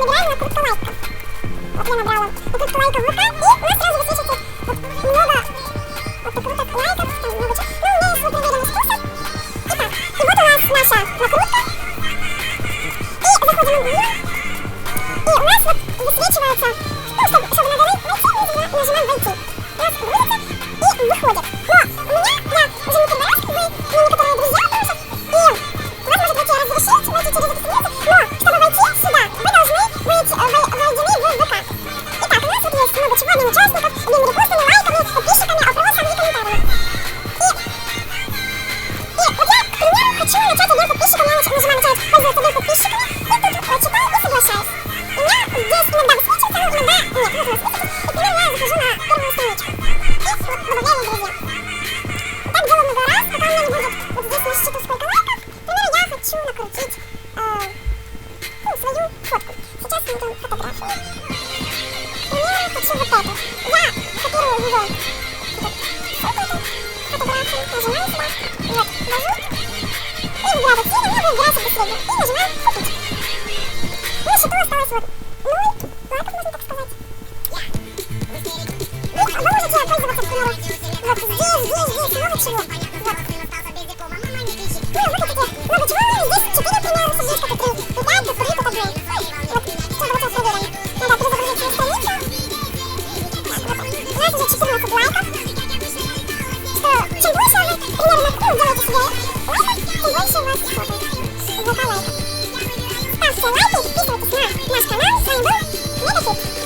набираем накрутка лайков. Вот я набрала накрутка лайков в ВК, и у нас сразу высвечивается вот много накруток лайков, там много чего. Ну, у меня есть свой проверенный способ. Итак, и вот у нас наша накрутка. И заходим в нее. И у нас вот высвечивается, ну, чтобы надо войти, нажимаем «Войти». У нас грузится и выходит. Но у меня, я уже не первый раз, как бы, мне некоторые друзья пишут, и у вас может войти разрешить, войти через эту страницу, но чтобы войти сюда, вы должны быть введены в ВК. Итак, у нас вот есть много чего, обмен участников, обмен репостами, лайками, подписчиками, опросами и комментариями. И вот я, к примеру, хочу начать обмен подписчиками, я нажимаю «Начать пользоваться обмен подписчиками», и тут читаю и соглашаюсь. У меня здесь иногда высвечивается, иногда нет, вот высвечивается. И, к примеру, я захожу на первую страничку. И вот добавляю в друзья. Так делаю много раз, пока у меня не будет вот здесь на счету сколько лайков. К примеру, я хочу накрутить свою фотку. Сейчас найдем фотографию. К примеру, хочу вот эту. Я копирую его. Фотографию. Нажимаю сюда. Вот, ввожу. И выбираю вот сильно, мне будет нравиться последний. И нажимаю